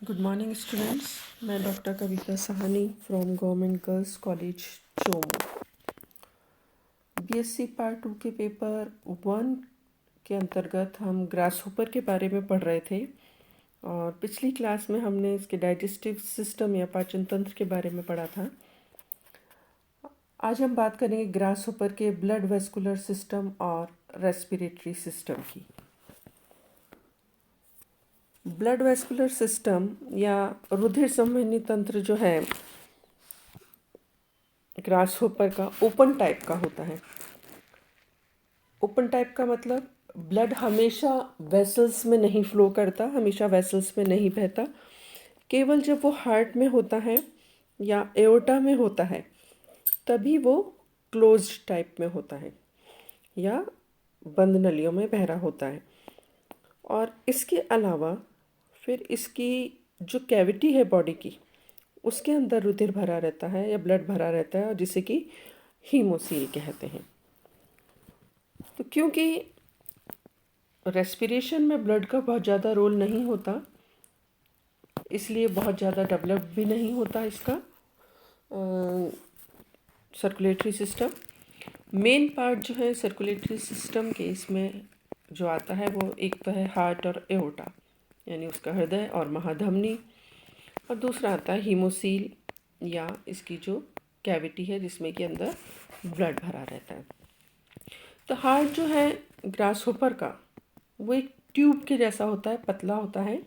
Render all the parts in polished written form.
Good morning students. मैं doctor Kavita Sahani from government girls college Chomu. BSc part 2 के paper 1 के अंतर्गत हम ग्रास होपर के बारे में पढ़ रहे थे और पिछली क्लास में हमने इसके डाइजेस्टिव सिस्टम या पाचन तंत्र के बारे में पढ़ा था। आज हम बात करेंगे ग्रास होपर के ब्लड वेस्कुलर सिस्टम और रेस्पिरेटरी सिस्टम की। ब्लड वेस्कुलर सिस्टम या रुधिर संवहनी तंत्र जो है ग्रास होपर का ओपन टाइप का होता है। ओपन टाइप का मतलब ब्लड हमेशा वेसल्स में नहीं फ्लो करता, हमेशा वेसल्स में नहीं बहता। केवल जब वो हार्ट में होता है या एओर्टा में होता है तभी वो क्लोज्ड टाइप में होता है या बंद नलियों में बह रहा होता है। और इसके अलावा फिर इसकी जो कैविटी है बॉडी की उसके अंदर रुधिर भरा रहता है या ब्लड भरा रहता है और जिसे कि हीमोसील कहते हैं। तो क्योंकि रेस्पिरेशन में ब्लड का बहुत ज़्यादा रोल नहीं होता इसलिए बहुत ज़्यादा डेवलप भी नहीं होता इसका सर्कुलेटरी सिस्टम। मेन पार्ट जो है सर्कुलेटरी सिस्टम के इसमें जो आता है वो एक तो है हार्ट और एओर्टा यानी उसका हृदय और महाधमनी, और दूसरा आता है हीमोसील या इसकी जो कैविटी है जिसमें कि अंदर ब्लड भरा रहता है। तो हार्ट जो है ग्रास होपर का वो एक ट्यूब के जैसा होता है, पतला होता है,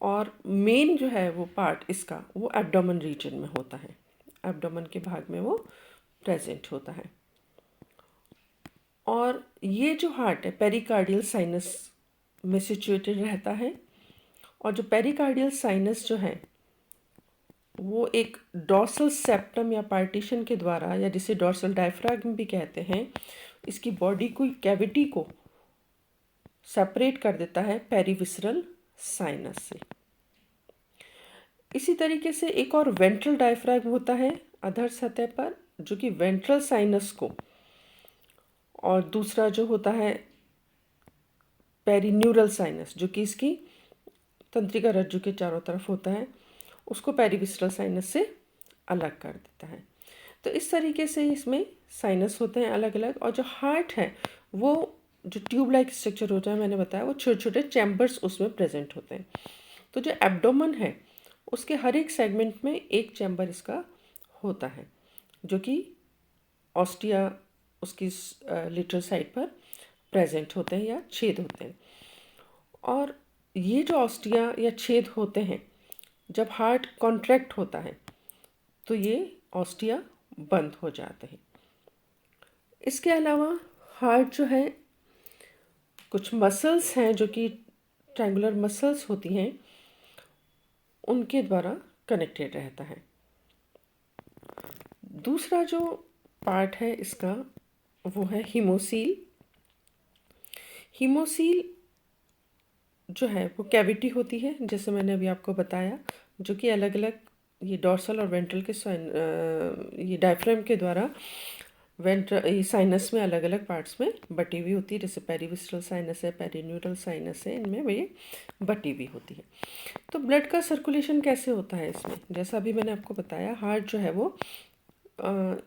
और मेन जो है वो पार्ट इसका वो एब्डोमेन रीजन में होता है, एब्डोमेन के भाग में वो प्रेजेंट होता है। और ये जो हार्ट है पेरिकार्डियल साइनस में सिचुएटेड रहता है, और जो पेरिकार्डियल साइनस जो है वो एक डॉर्सल सेप्टम या पार्टीशन के द्वारा या जिसे डॉर्सल डायफ्राग्म भी कहते हैं, इसकी बॉडी को कैविटी को सेपरेट कर देता है पेरिविसरल साइनस से। इसी तरीके से एक और वेंट्रल डायफ्राग्म होता है अधर सतह पर जो कि वेंट्रल साइनस को, और दूसरा जो होता है पेरिन्यूरल साइनस जो कि इसकी तंत्रिका रज्जु के चारों तरफ होता है, उसको पेरिविसरल साइनस से अलग कर देता है। तो इस तरीके से इसमें साइनस होते हैं अलग अलग, और जो हार्ट है वो जो ट्यूब लाइक स्ट्रक्चर होता है मैंने बताया वो छोटे छोटे चैम्बर्स उसमें प्रेजेंट होते हैं। तो जो एब्डोमेन है उसके हर एक सेगमेंट में एक चैम्बर इसका होता है जो कि ऑस्टिया उसकी लिटरल साइड पर प्रेजेंट होते हैं या छेद होते हैं। और ये जो ऑस्टिया या छेद होते हैं जब हार्ट कॉन्ट्रैक्ट होता है तो ये ऑस्टिया बंद हो जाते हैं। इसके अलावा हार्ट जो है कुछ मसल्स हैं जो कि ट्रायंगुलर मसल्स होती हैं उनके द्वारा कनेक्टेड रहता है। दूसरा जो पार्ट है इसका वो है हीमोसील। हीमोसील जो है वो कैविटी होती है जैसे मैंने अभी आपको बताया, जो कि अलग अलग ये डॉर्सल और वेंट्रल के ये डायफ्राम के द्वारा ये साइनस में अलग अलग पार्ट्स में बटी हुई होती है, जैसे पेरिविसरल साइनस है, पेरिन्यूरल साइनस है, इनमें ये बटी हुई होती है। तो ब्लड का सर्कुलेशन कैसे होता है इसमें, जैसा अभी मैंने आपको बताया हार्ट जो है वो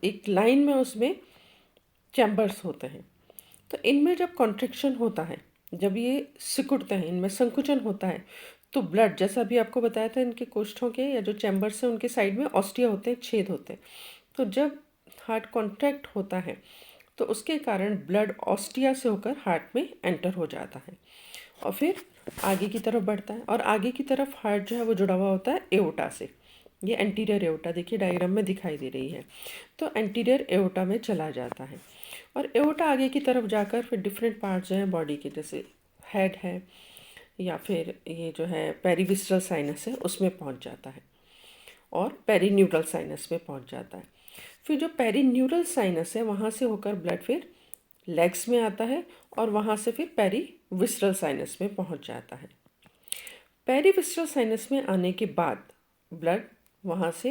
एक लाइन में उसमें चैम्बर्स होते हैं। तो इनमें जब कॉन्ट्रैक्शन होता है, जब ये सिकुड़ते हैं, इनमें संकुचन होता है, तो ब्लड जैसा अभी आपको बताया था इनके कोष्ठों के या जो चैम्बर्स हैं उनके साइड में ऑस्टिया होते हैं, छेद होते हैं। तो जब हार्ट कॉन्ट्रैक्ट होता है तो उसके कारण ब्लड ऑस्टिया से होकर हार्ट में एंटर हो जाता है और फिर आगे की तरफ बढ़ता है, और आगे की तरफ हार्ट जो है वो जुड़ा हुआ होता है एओर्टा से। ये एंटीरियर एओर्टा देखिए डायग्राम में दिखाई दे रही है। तो एंटीरियर एओर्टा में चला जाता है और एओर्टा आगे की तरफ जाकर फिर डिफरेंट पार्ट्स जो हैं बॉडी के, जैसे हेड है या फिर ये जो है पेरिविसरल साइनस है उसमें पहुंच जाता है और पेरिन्यूरल साइनस में पहुंच जाता है। फिर जो पेरिन्यूरल साइनस है वहाँ से होकर ब्लड फिर लेग्स में आता है और वहाँ से फिर पेरिविसरल साइनस में पहुँच जाता है। पेरिविसरल साइनस में आने के बाद ब्लड वहाँ से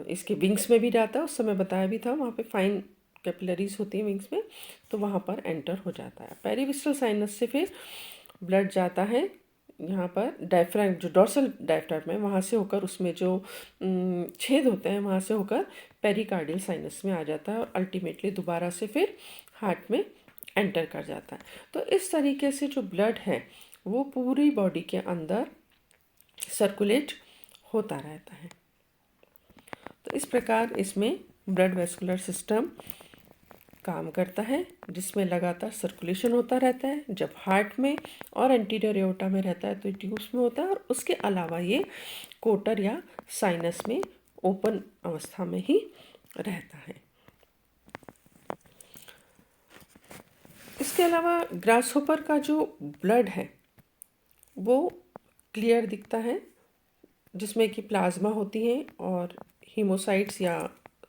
इसके विंग्स में भी जाता है, उस समय बताया भी था, वहाँ पे फाइन कैपिलरीज होती हैं विंग्स में, तो वहाँ पर एंटर हो जाता है। पेरिविसरल साइनस से फिर ब्लड जाता है यहाँ पर डायफ्राम, जो डॉर्सल डायफ्राम है, वहाँ से होकर उसमें जो छेद होते हैं वहाँ से होकर पेरिकार्डियल साइनस में आ जाता है और अल्टीमेटली दोबारा से फिर हार्ट में एंटर कर जाता है। तो इस तरीके से जो ब्लड है वो पूरी बॉडी के अंदर सर्कुलेट होता रहता है। तो इस प्रकार इसमें ब्लड वेस्कुलर सिस्टम काम करता है, जिसमें लगातार सर्कुलेशन होता रहता है। जब हार्ट में और एंटीरियर एओर्टा में रहता है तो ये ट्यूब्स में होता है, और उसके अलावा ये कोटर या साइनस में ओपन अवस्था में ही रहता है। इसके अलावा ग्रासहोपर का जो ब्लड है वो क्लियर दिखता है, जिसमें कि प्लाज्मा होती है और हीमोसाइट्स या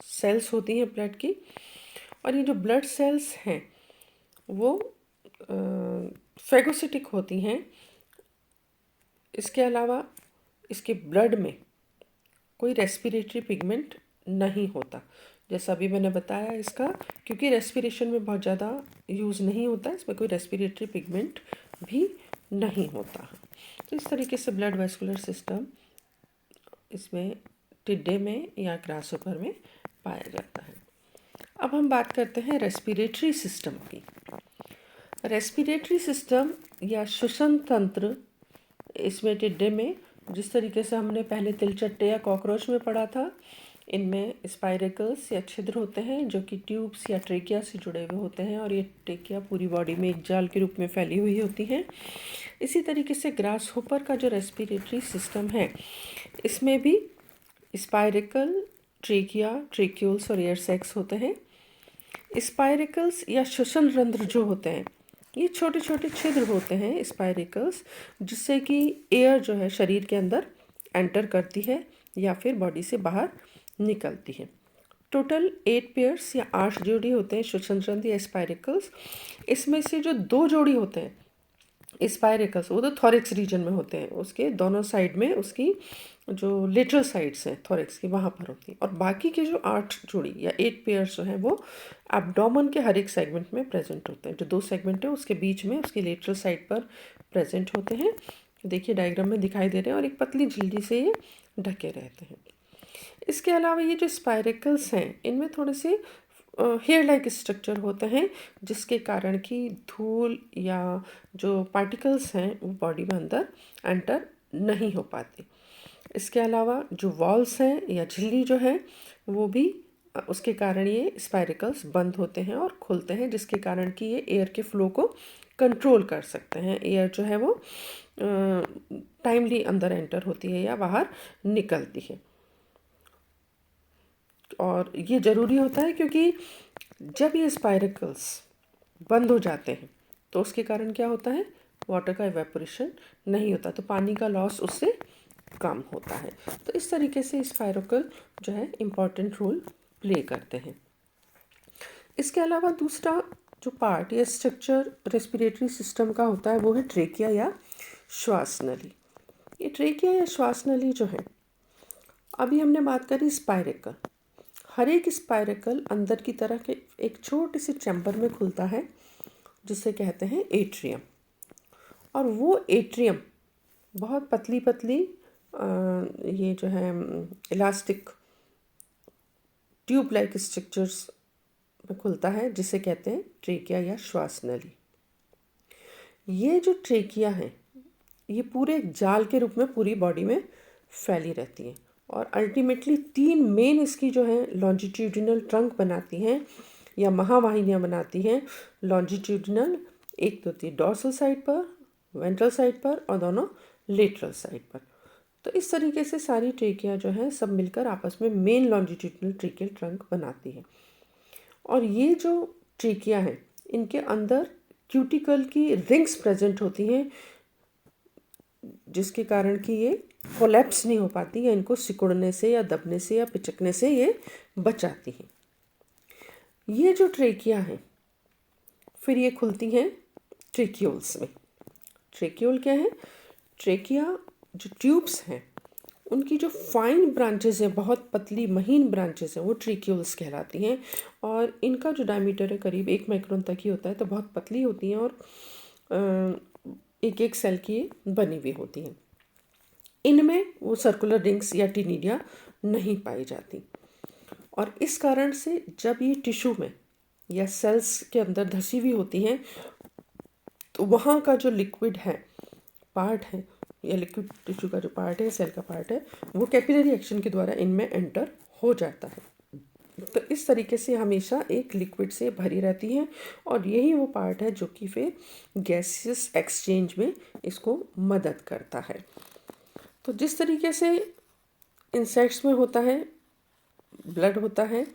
सेल्स होती हैं ब्लड की। और ये जो ब्लड सेल्स हैं वो फेगोसिटिक होती हैं। इसके अलावा इसके ब्लड में कोई रेस्पिरेटरी पिगमेंट नहीं होता, जैसा अभी मैंने बताया इसका, क्योंकि रेस्पिरेशन में बहुत ज़्यादा यूज़ नहीं होता, इसमें कोई रेस्पिरेटरी पिगमेंट भी नहीं होता। तो इस तरीके से ब्लड वेस्कुलर सिस्टम इसमें टिड्डे में या ग्रासहोपर में पाया जाता है। अब हम बात करते हैं रेस्पिरेटरी सिस्टम की। रेस्पिरेटरी सिस्टम या श्वसन तंत्र इसमें टिड्डे में, जिस तरीके से हमने पहले तिलचट्टे या कॉकरोच में पढ़ा था, इनमें स्पाइरेकल्स या छिद्र होते हैं जो कि ट्यूब्स या ट्रेकिया से जुड़े हुए होते हैं, और ये ट्रेकिया पूरी बॉडी में एक जाल के रूप में फैली हुई होती हैं। इसी तरीके से ग्रासहोपर का जो रेस्पिरेटरी सिस्टम है इसमें भी स्पाइरेकल, ट्रेकिया, ट्रेक्यूल्स और एयर सैक्स होते हैं। स्पाइरेकल्स या श्वसन रंध्र जो होते हैं ये छोटे छोटे छिद्र होते हैं स्पाइरेकल्स, जिससे कि एयर जो है शरीर के अंदर एंटर करती है या फिर बॉडी से बाहर निकलती है। टोटल 8 पेयर्स या 8 जोड़ी होते हैं श्वसन रंध्र या स्पाइरेकल्स। इसमें से जो 2 जोड़ी होते हैं स्पाइरेकल्स वो तो थोरिक्स रीजन में होते हैं, उसके दोनों साइड में उसकी जो लेटरल साइड्स हैं थोरिक्स की वहाँ पर होती हैं, और बाकी के जो 8 जोड़ी या 8 पेयर्स जो हैं वो एब्डोमेन के हर एक सेगमेंट में प्रेजेंट होते हैं। जो 2 सेगमेंट है उसके बीच में उसकी लेटरल साइड पर प्रेजेंट होते हैं, देखिए डायग्राम में दिखाई दे रहे हैं, और एक पतली झिल्ली से ये ढके रहते हैं। इसके अलावा ये जो स्पाइरेकल्स हैं इनमें थोड़े से हेयर लाइक स्ट्रक्चर होते हैं, जिसके कारण कि धूल या जो पार्टिकल्स हैं वो बॉडी में अंदर एंटर नहीं हो पाते। इसके अलावा जो वॉल्स हैं या झिल्ली जो है वो भी उसके कारण ये स्पाइरेकल्स बंद होते हैं और खुलते हैं, जिसके कारण कि ये एयर के फ्लो को कंट्रोल कर सकते हैं। एयर जो है वो टाइमली अंदर एंटर होती है या बाहर निकलती है, और ये ज़रूरी होता है क्योंकि जब ये स्पाइरेकल्स बंद हो जाते हैं तो उसके कारण क्या होता है, वाटर का इवेपोरेशन नहीं होता, तो पानी का लॉस उससे कम होता है। तो इस तरीके से स्पाइरेकल जो है इम्पॉर्टेंट रोल प्ले करते हैं। इसके अलावा दूसरा जो पार्ट या स्ट्रक्चर रेस्पिरेटरी सिस्टम का होता है वो है ट्रेकिया या श्वास नली। ये ट्रेकिया या श्वास नली जो है, अभी हमने बात करी स्पाइरेकल। हर एक स्पाइरेकल अंदर की तरह के एक छोटे से चैम्बर में खुलता है जिसे कहते हैं एट्रियम, और वो एट्रियम बहुत पतली पतली ये जो है इलास्टिक ट्यूब लाइक स्ट्रक्चर्स में खुलता है, जिसे कहते हैं ट्रेकिया या श्वास नली। ये जो ट्रेकिया है ये पूरे एक जाल के रूप में पूरी बॉडी में फैली रहती है, और अल्टीमेटली 3 मेन इसकी जो है लॉन्जिट्यूडिनल ट्रंक बनाती हैं या महावाहिनियाँ बनाती हैं। लॉन्जिट्यूडिनल एक तो होती है डॉर्सल साइड पर, वेंट्रल साइड पर, और दोनों लेटरल साइड पर। तो इस तरीके से सारी ट्रेकिया जो है सब मिलकर आपस में मेन लॉन्जिट्यूडिनल ट्रेकियल ट्रंक बनाती है। और ये जो ट्रेकिया है इनके अंदर क्यूटिकल की रिंग्स प्रेजेंट होती हैं, जिसके कारण कि ये कोलैप्स नहीं हो पाती, या इनको सिकुड़ने से या दबने से या पिचकने से ये बचाती हैं। ये जो ट्रेकिया हैं फिर ये खुलती हैं ट्रेक्यूल्स में। ट्रेक्यूल क्या है, ट्रेकिया जो ट्यूब्स हैं उनकी जो फाइन ब्रांचेस हैं, बहुत पतली महीन ब्रांचेस हैं, वो ट्रेक्यूल्स कहलाती हैं, और इनका जो डायमीटर है करीब 1 माइक्रोन तक ही होता है, तो बहुत पतली होती हैं और एक एक सेल की बनी हुई होती हैं। इनमें वो सर्कुलर रिंग्स या टिनिडिया नहीं पाई जाती, और इस कारण से जब ये टिश्यू में या सेल्स के अंदर धसी हुई होती हैं तो वहाँ का जो लिक्विड है पार्ट है, या लिक्विड टिश्यू का जो पार्ट है, सेल का पार्ट है, वो कैपिलरी एक्शन के द्वारा इनमें एंटर हो जाता है। तो इस तरीके से हमेशा एक लिक्विड से भरी रहती हैं, और यही वो पार्ट है जो कि फिर गैसेस एक्सचेंज में इसको मदद करता है। तो जिस तरीके से इंसेक्ट्स में होता है ब्लड होता है,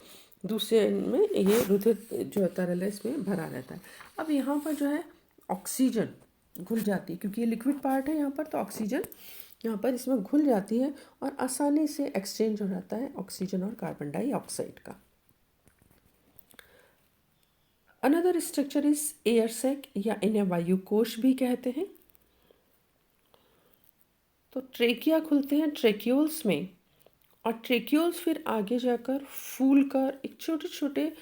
दूसरे में ये रुधिर जो तरल है इसमें भरा रहता है। अब यहाँ पर जो है ऑक्सीजन घुल जाती है, क्योंकि ये लिक्विड पार्ट है यहाँ पर, तो ऑक्सीजन यहाँ पर इसमें घुल जाती है और आसानी से एक्सचेंज हो जाता है ऑक्सीजन और कार्बन डाइऑक्साइड का। Another structure is air sac, या इन्हें वायु कोश भी कहते हैं। तो ट्रेकिया खुलते हैं ट्रेक्यूल्स में, और ट्रेक्यूल्स फिर आगे जाकर फूल कर एक छोटे छोटे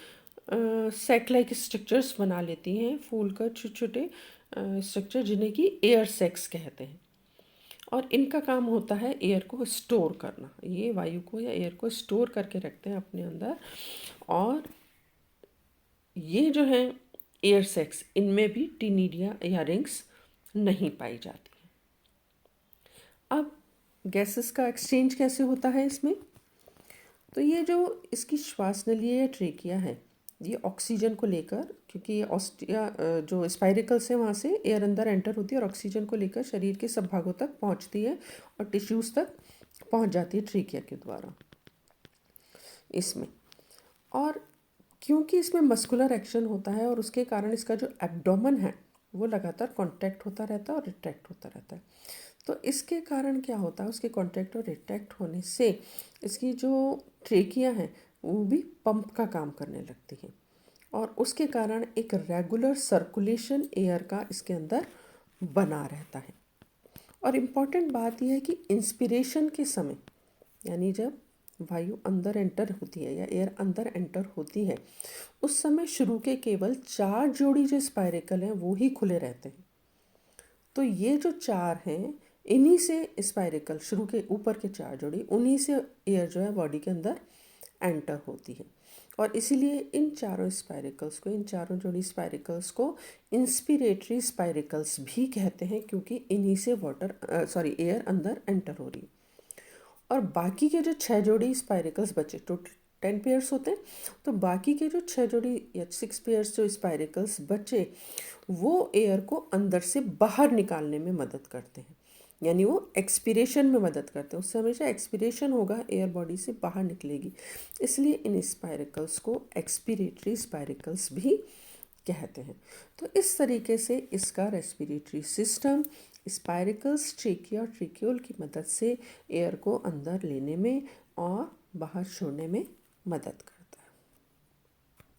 सैक लाइक स्ट्रक्चर्स बना लेती हैं, फूल कर छोटे छोटे स्ट्रक्चर जिन्हें कि एयर सैक्स कहते हैं। और इनका काम होता है एयर को स्टोर करना, ये वायु को या एयर को स्टोर करके रखते हैं अपने अंदर। और ये जो है एयर सैक्स, इनमें भी टिनिडिया या रिंग्स नहीं पाई जाती हैं। अब गैसेस का एक्सचेंज कैसे होता है इसमें? तो ये जो इसकी श्वास नली या ट्रेकिया है, ये ऑक्सीजन को लेकर, क्योंकि ये ऑस्टिया जो स्पाइरिकल्स है वहाँ से एयर अंदर एंटर होती है और ऑक्सीजन को लेकर शरीर के सब भागों तक पहुँचती है और टिश्यूज़ तक पहुँच जाती है ट्रेकिया के द्वारा इसमें। और क्योंकि इसमें मस्कुलर एक्शन होता है और उसके कारण इसका जो एब्डोमेन है वो लगातार कॉन्ट्रैक्ट होता रहता है और रिट्रैक्ट होता रहता है। तो इसके कारण क्या होता है, उसके कॉन्ट्रैक्ट और रिट्रैक्ट होने से इसकी जो ट्रेकिया है वो भी पंप का काम करने लगती है, और उसके कारण एक रेगुलर सर्कुलेशन एयर का इसके अंदर बना रहता है। और इम्पॉर्टेंट बात यह है कि इंस्पिरेशन के समय, यानी जब वायु अंदर एंटर होती है या एयर अंदर एंटर होती है, उस समय शुरू के केवल 4 जोड़ी जो स्पाइरेकल हैं वो ही खुले रहते हैं। तो ये जो 4 हैं, इन्हीं से स्पाइरेकल शुरू के ऊपर के 4 जोड़ी, उन्हीं से एयर जो है बॉडी के अंदर एंटर होती है। और इसीलिए इन चारों स्पाइरेकल्स को, इन चारों जोड़ी स्पाइरेकल्स को इंस्पिरेटरी स्पाइरेकल्स भी कहते हैं, क्योंकि इन्हीं से एयर अंदर एंटर हो रही है। और बाकी के जो 6 जोड़ी स्पाइरेकल्स बचे, टोटल 10 पेयर्स होते हैं, तो बाकी के जो 6 जोड़ी या 6 पेयर्स जो स्पाइरेकल्स बचे वो एयर को अंदर से बाहर निकालने में मदद करते हैं, यानी वो एक्सपीरेशन में मदद करते हैं। उससे हमेशा एक्सपीरेशन होगा, एयर बॉडी से बाहर निकलेगी, इसलिए इन स्पाइरेकल्स को एक्सपीरेटरी स्पाइरेकल्स भी कहते हैं। तो इस तरीके से इसका रेस्पिरेटरी सिस्टम स्पाइरेकल्स, ट्रेकिया और ट्रेक्यूल की मदद से एयर को अंदर लेने में और बाहर छोड़ने में मदद करता है।